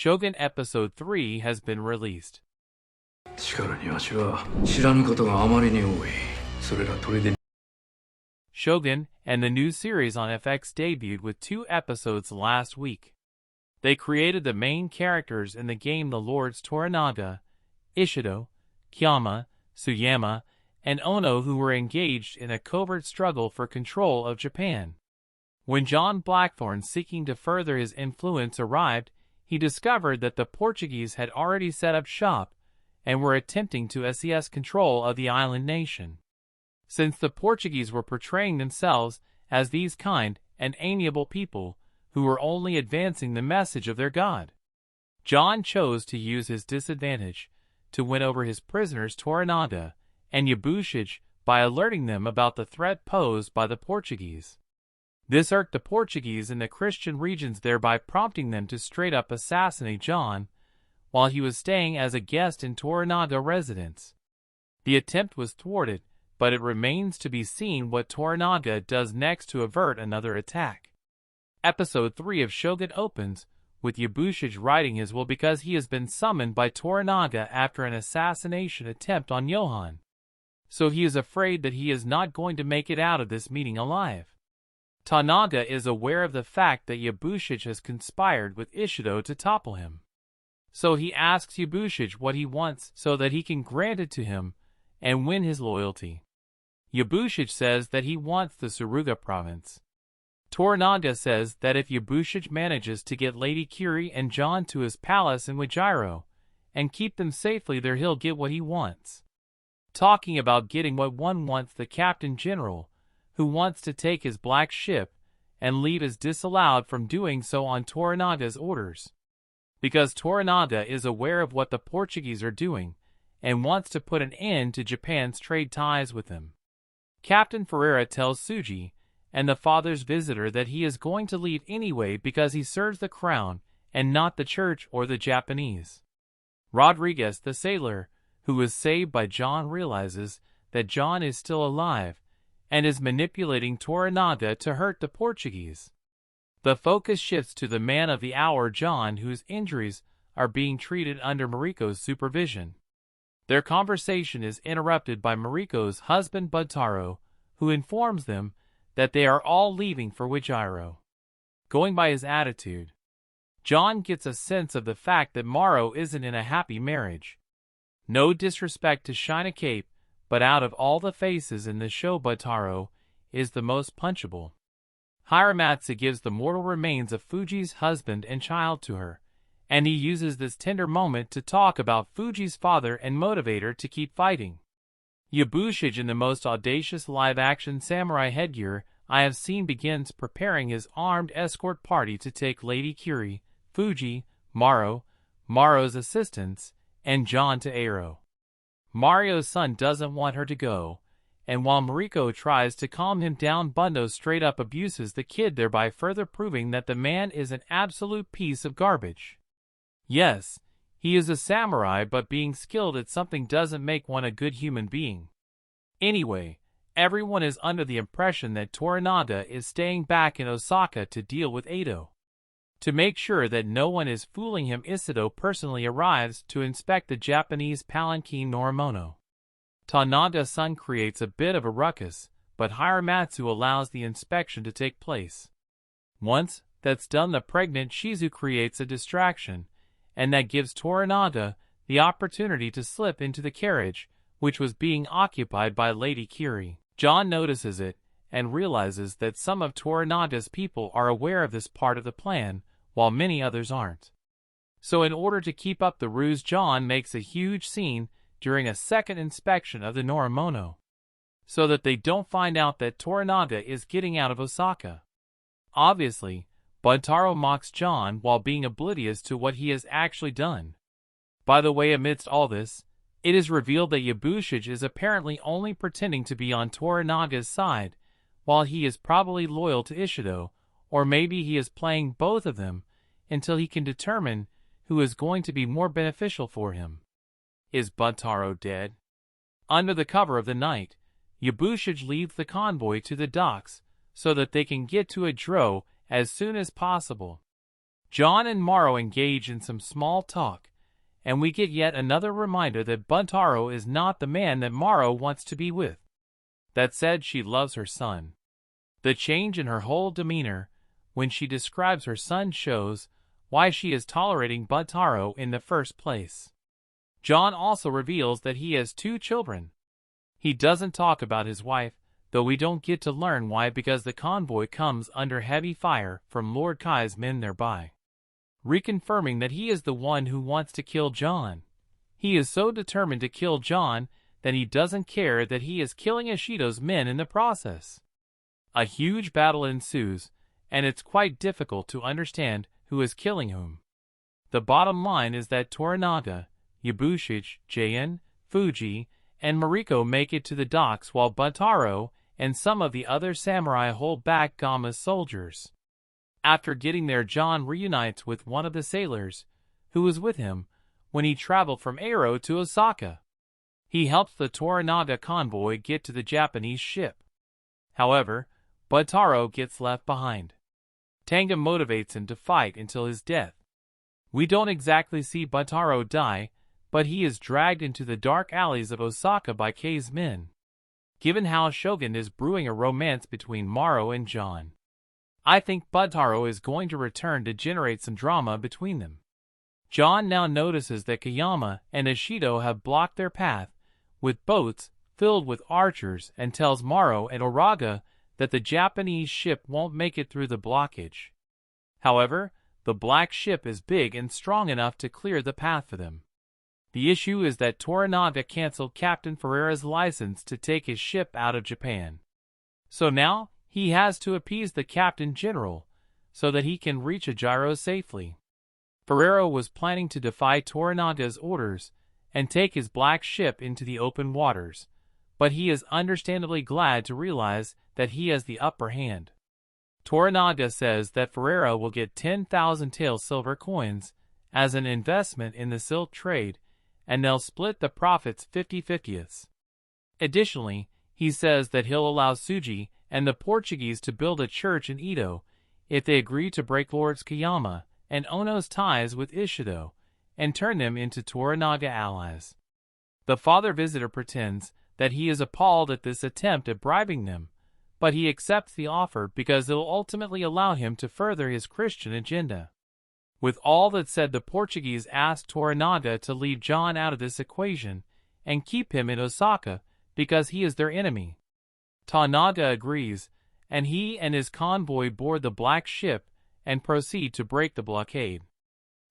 Shogun Episode 3 has been released. Shogun and the new series on FX debuted with 2 episodes last week. They created the main characters in the game the Lords Toranaga, Ishido, Kyama, Tsuyama, and Ono, who were engaged in a covert struggle for control of Japan. When John Blackthorne, seeking to further his influence, arrived, he discovered that the Portuguese had already set up shop and were attempting to seize control of the island nation. Since the Portuguese were portraying themselves as these kind and amiable people who were only advancing the message of their god, John chose to use his disadvantage to win over his prisoners Toranaga and Yabushige by alerting them about the threat posed by the Portuguese. This irked the Portuguese in the Christian regions, thereby prompting them to straight-up assassinate John while he was staying as a guest in Toranaga residence. The attempt was thwarted, but it remains to be seen what Toranaga does next to avert another attack. Episode 3 of Shogun opens with Yabushige writing his will because he has been summoned by Toranaga after an assassination attempt on Johann. So he is afraid that he is not going to make it out of this meeting alive. Tanaga is aware of the fact that Yabushige has conspired with Ishido to topple him. So he asks Yabushige what he wants so that he can grant it to him and win his loyalty. Yabushige says that he wants the Suruga province. Toranaga says that if Yabushige manages to get Lady Kiri and John to his palace in Wajiro and keep them safely there, he'll get what he wants. Talking about getting what one wants, the Captain General, who wants to take his black ship and leave, is disallowed from doing so on Toranaga's orders, because Toranaga is aware of what the Portuguese are doing and wants to put an end to Japan's trade ties with them. Captain Ferreira tells Suji and the father's visitor that he is going to leave anyway because he serves the crown and not the church or the Japanese. Rodriguez, the sailor, who was saved by John, realizes that John is still alive and is manipulating Toranaga to hurt the Portuguese. The focus shifts to the man of the hour, John, whose injuries are being treated under Mariko's supervision. Their conversation is interrupted by Mariko's husband Buntaro, who informs them that they are all leaving for Wajiro. Going by his attitude, John gets a sense of the fact that Maro isn't in a happy marriage. No disrespect to Shina Cape, but out of all the faces in the show, Buntaro is the most punchable. Hiramatsu gives the mortal remains of Fuji's husband and child to her, and he uses this tender moment to talk about Fuji's father and motivate her to keep fighting. Yabushige, in the most audacious live-action samurai headgear I have seen, begins preparing his armed escort party to take Lady Kiri, Fuji, Maro, Maro's assistants, and John to Aero. Mario's son doesn't want her to go, and while Mariko tries to calm him down, Bundo straight up abuses the kid, thereby further proving that the man is an absolute piece of garbage. Yes, he is a samurai, but being skilled at something doesn't make one a good human being. Anyway, everyone is under the impression that Toranaga is staying back in Osaka to deal with Edo. To make sure that no one is fooling him, Ishido personally arrives to inspect the Japanese palanquin Norimono. Tanaga's son creates a bit of a ruckus, but Hiramatsu allows the inspection to take place. Once that's done, the pregnant Shizu creates a distraction, and that gives Toranaga the opportunity to slip into the carriage, which was being occupied by Lady Kiri. John notices it and realizes that some of Toranaga's people are aware of this part of the plan, while many others aren't. So in order to keep up the ruse, John makes a huge scene during a second inspection of the Norimono, so that they don't find out that Toranaga is getting out of Osaka. Obviously, Buntaro mocks John while being oblivious to what he has actually done. By the way, amidst all this, it is revealed that Yabushige is apparently only pretending to be on Toranaga's side, while he is probably loyal to Ishido, or maybe he is playing both of them until he can determine who is going to be more beneficial for him. Is Buntaro dead? Under the cover of the night, Yabushige leads the convoy to the docks so that they can get to Adro as soon as possible. John and Morrow engage in some small talk, and we get yet another reminder that Buntaro is not the man that Morrow wants to be with. That said, she loves her son. The change in her whole demeanor when she describes her son shows why she is tolerating Buntaro in the first place. John also reveals that he has 2 children. He doesn't talk about his wife, though we don't get to learn why, because the convoy comes under heavy fire from Lord Kai's men nearby, reconfirming that he is the one who wants to kill John. He is so determined to kill John that he doesn't care that he is killing Ishido's men in the process. A huge battle ensues, and it's quite difficult to understand who is killing whom. The bottom line is that Toranaga, Yabushige, Jain, Fuji, and Mariko make it to the docks while Buntaro and some of the other samurai hold back Gama's soldiers. After getting there, John reunites with one of the sailors, who was with him when he traveled from Eiro to Osaka. He helps the Toranaga convoy get to the Japanese ship. However, Buntaro gets left behind. Tanga motivates him to fight until his death. We don't exactly see Buntaro die, but he is dragged into the dark alleys of Osaka by Kei's men. Given how Shogun is brewing a romance between Morrow and John, I think Buntaro is going to return to generate some drama between them. John now notices that Kayama and Ishido have blocked their path with boats filled with archers and tells Morrow and Oraga that the Japanese ship won't make it through the blockage. However, the black ship is big and strong enough to clear the path for them. The issue is that Toranaga canceled Captain Ferreira's license to take his ship out of Japan. So now, he has to appease the Captain General so that he can reach Ajiro safely. Ferreira was planning to defy Toranaga's orders and take his black ship into the open waters, but he is understandably glad to realize that he has the upper hand. Toranaga says that Ferreira will get 10,000 tael silver coins as an investment in the silk trade, and they'll split the profits 50-50. Additionally, he says that he'll allow Tsuji and the Portuguese to build a church in Edo if they agree to break Lords Kayama and Ono's ties with Ishido and turn them into Toranaga allies. The father visitor pretends that he is appalled at this attempt at bribing them, but he accepts the offer because it will ultimately allow him to further his Christian agenda. With all that said, the Portuguese ask Toranaga to leave John out of this equation and keep him in Osaka because he is their enemy. Toranaga agrees, and he and his convoy board the black ship and proceed to break the blockade.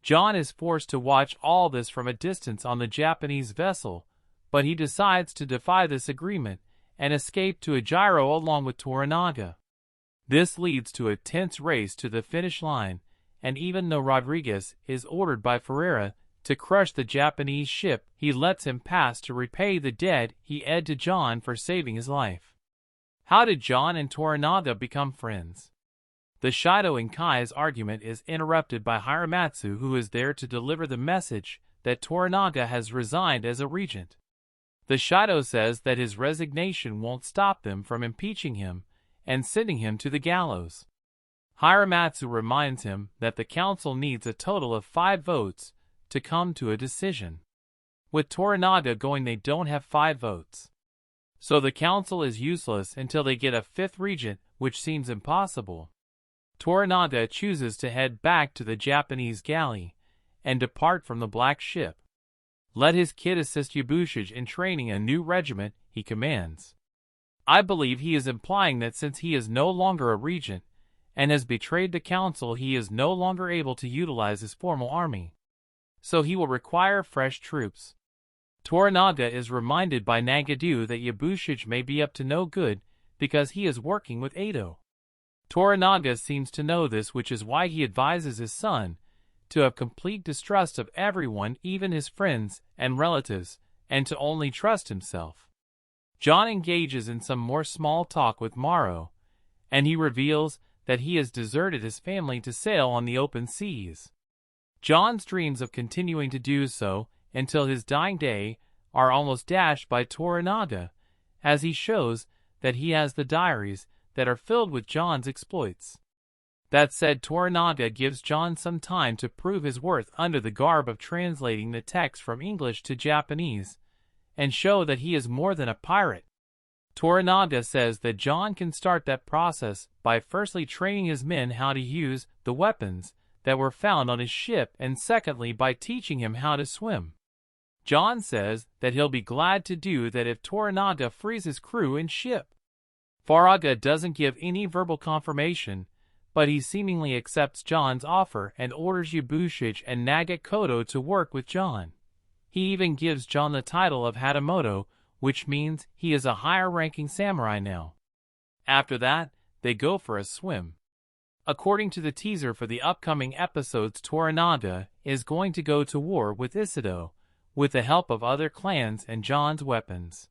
John is forced to watch all this from a distance on the Japanese vessel, but he decides to defy this agreement and escape to Ajiro along with Toranaga. This leads to a tense race to the finish line, and even though Rodriguez is ordered by Ferreira to crush the Japanese ship, he lets him pass to repay the debt he owed to John for saving his life. How did John and Toranaga become friends? The Shido and Kai's argument is interrupted by Hiramatsu, who is there to deliver the message that Toranaga has resigned as a regent. The Shido says that his resignation won't stop them from impeaching him and sending him to the gallows. Hiramatsu reminds him that the council needs a total of 5 votes to come to a decision. With Toranaga going, they don't have 5 votes. So the council is useless until they get a 5th regent, which seems impossible. Toranaga chooses to head back to the Japanese galley and depart from the black ship. Let his kid assist Yabushige in training a new regiment, he commands. I believe he is implying that since he is no longer a regent and has betrayed the council, he is no longer able to utilize his formal army. So he will require fresh troops. Toranaga is reminded by Nagadu that Yabushige may be up to no good because he is working with Edo. Toranaga seems to know this, which is why he advises his son to have complete distrust of everyone, even his friends and relatives, and to only trust himself. John engages in some more small talk with Morrow, and he reveals that he has deserted his family to sail on the open seas. John's dreams of continuing to do so until his dying day are almost dashed by Toranaga, as he shows that he has the diaries that are filled with John's exploits. That said, Toranaga gives John some time to prove his worth under the garb of translating the text from English to Japanese, and show that he is more than a pirate. Toranaga says that John can start that process by firstly training his men how to use the weapons that were found on his ship, and secondly by teaching him how to swim. John says that he'll be glad to do that if Toranaga frees his crew and ship. Faraga doesn't give any verbal confirmation, but he seemingly accepts John's offer and orders Yabushige and Nagakoto to work with John. He even gives John the title of Hatamoto, which means he is a higher-ranking samurai now. After that, they go for a swim. According to the teaser for the upcoming episodes, Toranaga is going to go to war with Ishido, with the help of other clans and John's weapons.